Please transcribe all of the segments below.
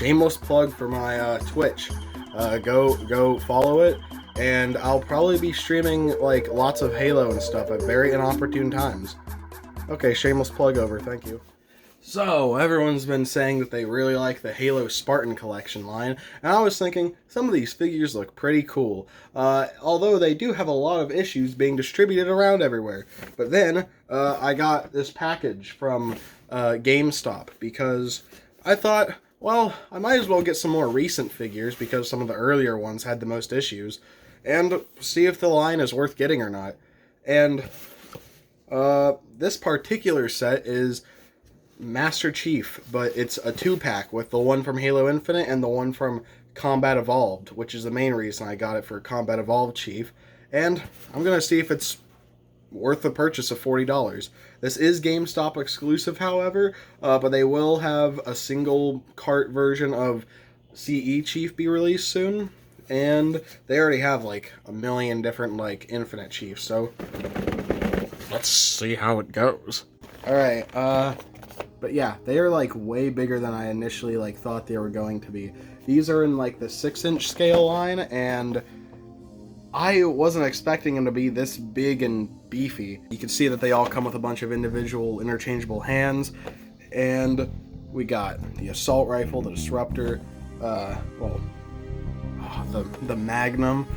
shameless plug for my Twitch. Go follow it, and I'll probably be streaming like lots of Halo and stuff at very inopportune times. Okay, shameless plug over, thank you. So, everyone's been saying that they really like the Halo Spartan Collection line, and I was thinking, some of these figures look pretty cool, although they do have a lot of issues being distributed around everywhere. But then, I got this package from GameStop, because I thought, well, I might as well get some more recent figures, because some of the earlier ones had the most issues, and see if the line is worth getting or not. And, this particular set is Master Chief, but it's a 2-pack with the one from Halo Infinite and the one from Combat Evolved, which is the main reason I got it for Combat Evolved Chief. And I'm going to see if it's worth the purchase of $40. This is GameStop exclusive, however, but they will have a single cart version of CE Chief be released soon. And they already have like a million different like Infinite Chiefs, so let's see how it goes. Alright, but yeah, they are like way bigger than I initially like thought they were going to be. These are in like the 6-inch scale line, and I wasn't expecting them to be this big and beefy. You can see that they all come with a bunch of individual interchangeable hands, and we got the assault rifle, the disruptor, the Magnum.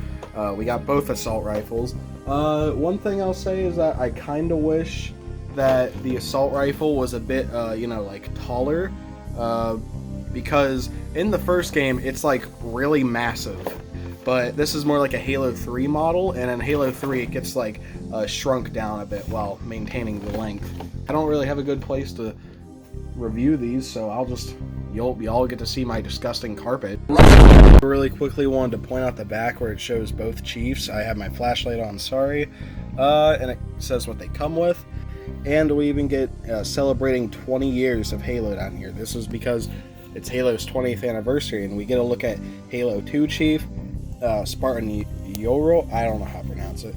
We got both assault rifles. One thing I'll say is that I kind of wish that the assault rifle was a bit, like taller, because in the first game it's like really massive, but this is more like a Halo 3 model, and in Halo 3 it gets like shrunk down a bit while maintaining the length. I don't really have a good place to review these, so y'all get to see my disgusting carpet. Really quickly wanted to point out the back where it shows both Chiefs. I have my flashlight on, sorry, and it says what they come with. And we even get celebrating 20 years of Halo down here. This is because it's Halo's 20th anniversary, and we get a look at Halo 2 Chief, Spartan Yoro, I don't know how to pronounce it,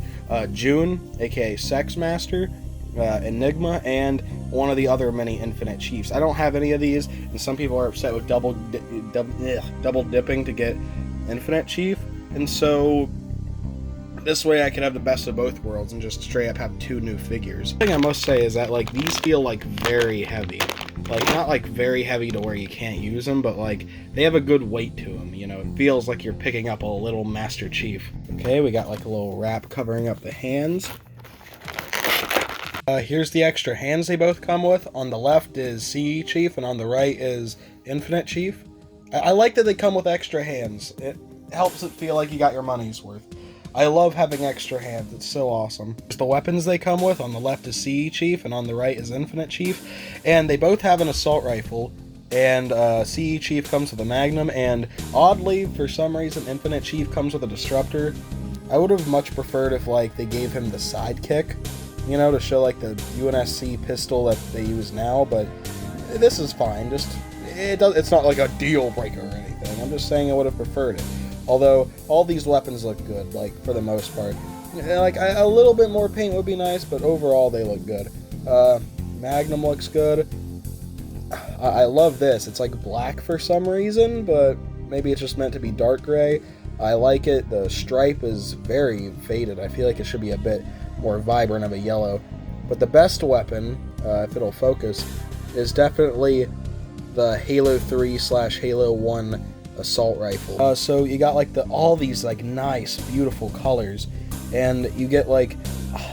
June, aka Sex Master, Enigma, and one of the other many Infinite Chiefs. I don't have any of these, and some people are upset with double dipping to get Infinite Chief, and so this way I can have the best of both worlds and just straight up have 2 new figures. The thing I must say is that like these feel like very heavy. Like not like very heavy to where you can't use them, but like they have a good weight to them, you know. It feels like you're picking up a little Master Chief. Okay, we got like a little wrap covering up the hands. Here's the extra hands they both come with. On the left is CE Chief, and on the right is Infinite Chief. I like that they come with extra hands. It helps it feel like you got your money's worth. I love having extra hands, it's so awesome. The weapons they come with, on the left is CE Chief, and on the right is Infinite Chief. And they both have an assault rifle, and CE Chief comes with a Magnum, and oddly, for some reason, Infinite Chief comes with a disruptor. I would have much preferred if like they gave him the sidekick, you know, to show like the UNSC pistol that they use now, but this is fine. It's not like a deal breaker or anything. I'm just saying I would have preferred it. Although, all these weapons look good, like, for the most part. Like, a little bit more paint would be nice, but overall they look good. Magnum looks good. I love this. It's like black for some reason, but maybe it's just meant to be dark gray. I like it. The stripe is very faded. I feel like it should be a bit more vibrant of a yellow. But the best weapon, if it'll focus, is definitely the Halo 3/Halo 1 assault rifle. So you got like all these like nice beautiful colors, and you get like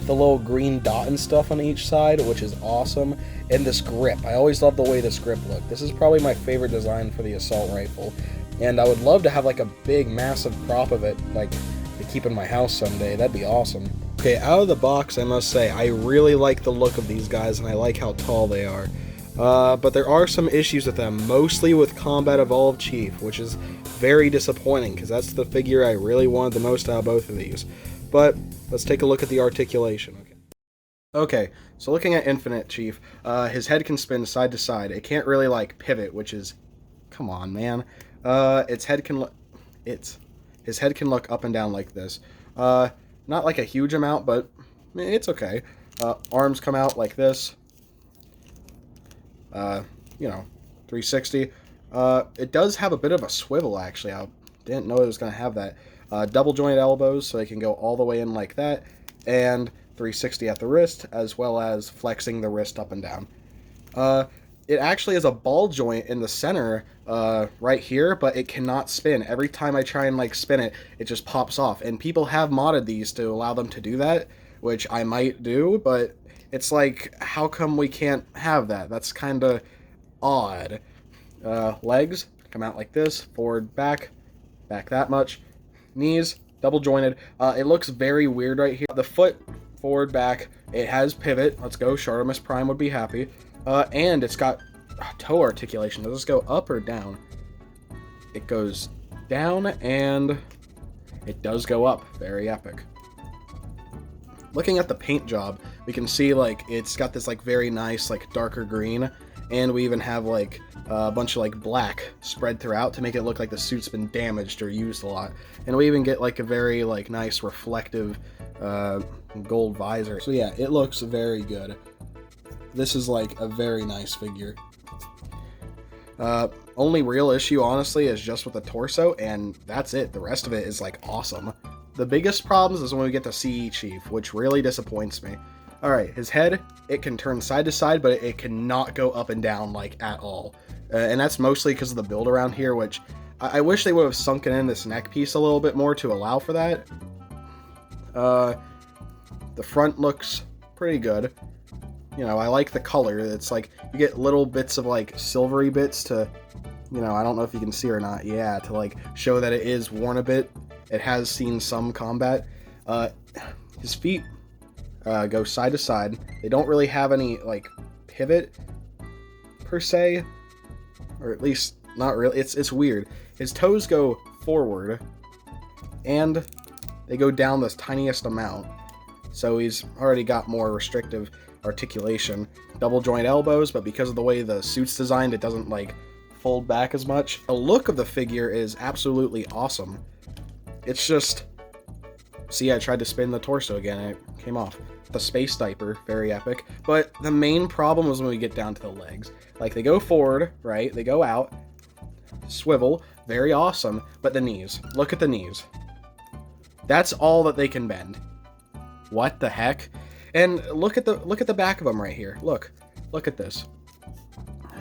the little green dot and stuff on each side, which is awesome. And this grip, I always love the way this grip looked. This is probably my favorite design for the assault rifle, and I would love to have like a big massive prop of it like to keep in my house someday. That'd be awesome. Okay, out of the box I must say I really like the look of these guys, and I like how tall they are. But there are some issues with them, mostly with Combat Evolved Chief, which is very disappointing, because that's the figure I really wanted the most out of both of these. But let's take a look at the articulation. Okay, so looking at Infinite Chief, his head can spin side to side. It can't really, like, pivot, which is... Come on, man. His head can look up and down like this. Not like a huge amount, but it's okay. Arms come out like this. 360. It does have a bit of a swivel, actually. I didn't know it was going to have that. Double jointed elbows, so they can go all the way in like that, and 360 at the wrist, as well as flexing the wrist up and down. It actually has a ball joint in the center right here, but it cannot spin. Every time I try and like spin it, it just pops off. And people have modded these to allow them to do that, which I might do, but it's like, how come we can't have that? That's kind of odd. Legs come out like this, forward, back that much. Knees, double jointed. It looks very weird right here. The foot, forward, back. It has pivot. Let's go. Shartimus Prime would be happy. And it's got toe articulation. Does this go up or down? It goes down, and it does go up. Very epic. Looking at the paint job, we can see like it's got this like very nice like darker green, and we even have like a bunch of like black spread throughout to make it look like the suit's been damaged or used a lot. And we even get like a very like nice reflective gold visor. So yeah, it looks very good. This is like a very nice figure. Only real issue, honestly, is just with the torso, and that's it. The rest of it is like awesome. The biggest problems is when we get to CE Chief, which really disappoints me. Alright, his head, it can turn side to side, but it cannot go up and down like at all. And that's mostly because of the build around here, which I wish they would have sunken in this neck piece a little bit more to allow for that. The front looks pretty good. You know, I like the color. It's like, you get little bits of, like, silvery bits to, you know, I don't know if you can see or not, yeah, to, like, show that it is worn a bit. It has seen some combat. His feet go side to side. They don't really have any, like, pivot, per se. Or at least, not really. It's weird. His toes go forward, and they go down this tiniest amount. So he's already got more restrictive articulation. Double joint elbows, but because of the way the suit's designed, it doesn't like fold back as much. The look of the figure is absolutely awesome. It's just, see, I tried to spin the torso again and it came off. The space diaper, very epic. But the main problem was when we get down to the legs. Like, they go forward, right? They go out, swivel, very awesome. But the knees, look at the knees. That's all that they can bend. What the heck? And look at the back of them right here. Look at this.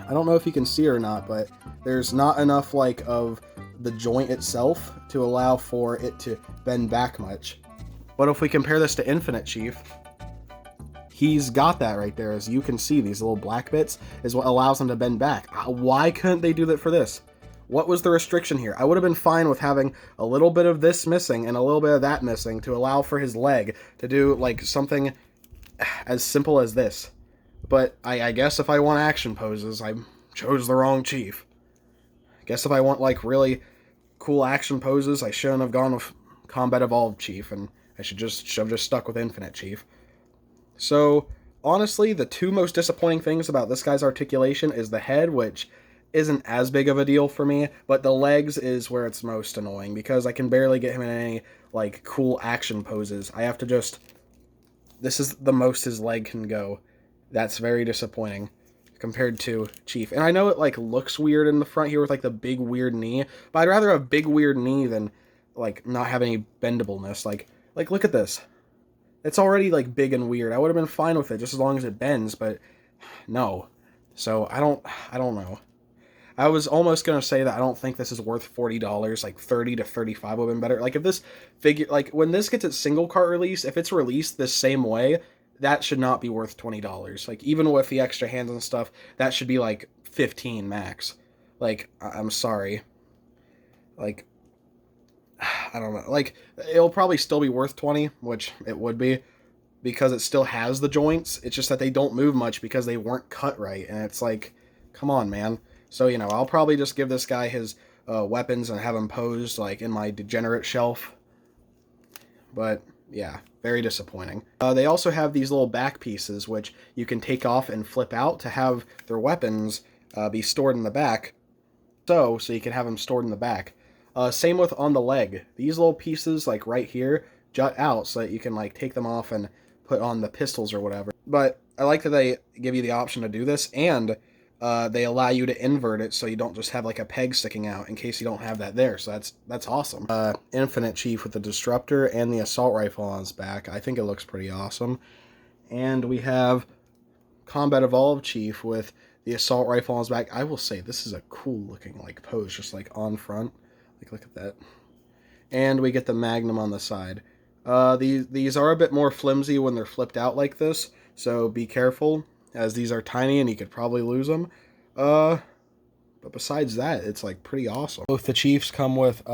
I don't know if you can see or not, but there's not enough like of the joint itself to allow for it to bend back much. But if we compare this to Infinite Chief, he's got that right there. As you can see, these little black bits is what allows him to bend back. Why couldn't they do that for this? What was the restriction here? I would have been fine with having a little bit of this missing and a little bit of that missing to allow for his leg to do like something as simple as this. But I guess if I want action poses, I chose the wrong Chief. I guess if I want like really cool action poses, I shouldn't have gone with Combat Evolved Chief, and I should have just stuck with Infinite Chief. So honestly, the two most disappointing things about this guy's articulation is the head, which isn't as big of a deal for me, but the legs is where it's most annoying, because I can barely get him in any like cool action poses. I have to just, this is the most his leg can go. That's very disappointing compared to Chief. And I know it like looks weird in the front here with like the big weird knee, but I'd rather have big weird knee than like not have any bendableness. Like look at this. It's already like big and weird. I would have been fine with it just as long as it bends, but no. So I don't know. I was almost going to say that I don't think this is worth $40, like 30 to 35 would have been better. Like if this figure, like when this gets its single cart release, if it's released this same way, that should not be worth $20. Like even with the extra hands and stuff, that should be like 15 max. Like, I'm sorry. Like, I don't know. Like, it'll probably still be worth 20, which it would be, because it still has the joints. It's just that they don't move much because they weren't cut right. And it's like, come on, man. So, you know, I'll probably just give this guy his weapons and have him posed, like, in my degenerate shelf. But, yeah, very disappointing. They also have these little back pieces, which you can take off and flip out to have their weapons be stored in the back. So you can have them stored in the back. Same with on the leg. These little pieces, like, right here, jut out so that you can, like, take them off and put on the pistols or whatever. But I like that they give you the option to do this, and They allow you to invert it so you don't just have like a peg sticking out in case you don't have that there. So that's awesome. Infinite Chief with the disruptor and the assault rifle on his back. I think it looks pretty awesome. And we have Combat Evolved Chief with the assault rifle on his back. I will say this is a cool looking like pose, just like on front. Like look at that. And we get the Magnum on the side. These are a bit more flimsy when they're flipped out like this, so be careful, as these are tiny and you could probably lose them. But besides that, it's like pretty awesome. Both the Chiefs come with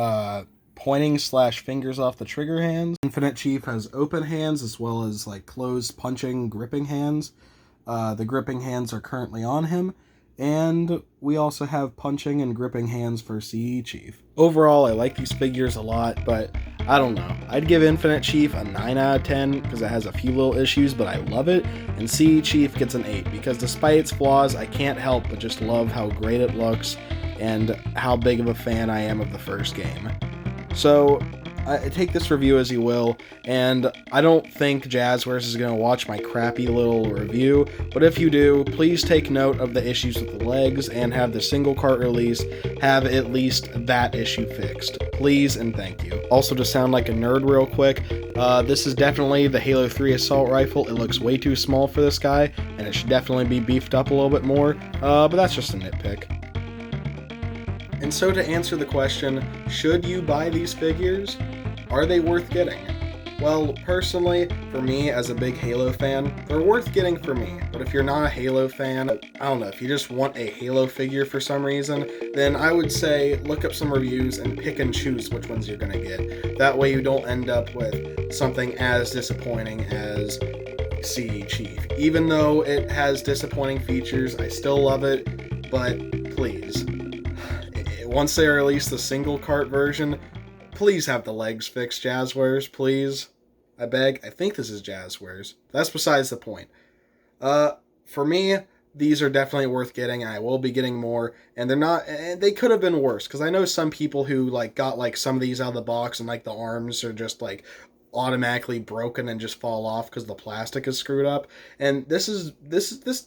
pointing / fingers off the trigger hands. Infinite Chief has open hands as well as like closed punching gripping hands. The gripping hands are currently on him. And we also have punching and gripping hands for CE Chief. Overall, I like these figures a lot, but I don't know. I'd give Infinite Chief a 9 out of 10 because it has a few little issues, but I love it. And CE Chief gets an 8 because despite its flaws, I can't help but just love how great it looks and how big of a fan I am of the first game. So, take this review as you will, and I don't think Jazzwares is going to watch my crappy little review, but if you do, please take note of the issues with the legs and have the single cart release have at least that issue fixed. Please and thank you. Also, to sound like a nerd real quick, this is definitely the Halo 3 assault rifle. It looks way too small for this guy, and it should definitely be beefed up a little bit more, but that's just a nitpick. And so to answer the question, should you buy these figures? Are they worth getting? Well, personally, for me as a big Halo fan, they're worth getting for me. But if you're not a Halo fan, I don't know, if you just want a Halo figure for some reason, then I would say look up some reviews and pick and choose which ones you're going to get. That way you don't end up with something as disappointing as CE Chief. Even though it has disappointing features, I still love it, but please. Once they release the single cart version, please have the legs fixed, Jazzwares, please. I beg. I think this is Jazzwares. That's besides the point. For me, these are definitely worth getting, and I will be getting more. And they're not. And they could have been worse, because I know some people who like got like some of these out of the box, and like the arms are just like automatically broken and just fall off because the plastic is screwed up. And this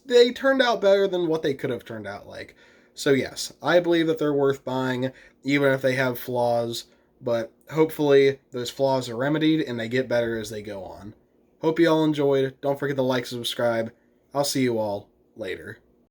they turned out better than what they could have turned out like. So yes, I believe that they're worth buying, even if they have flaws, but hopefully those flaws are remedied and they get better as they go on. Hope you all enjoyed. Don't forget to like and subscribe. I'll see you all later.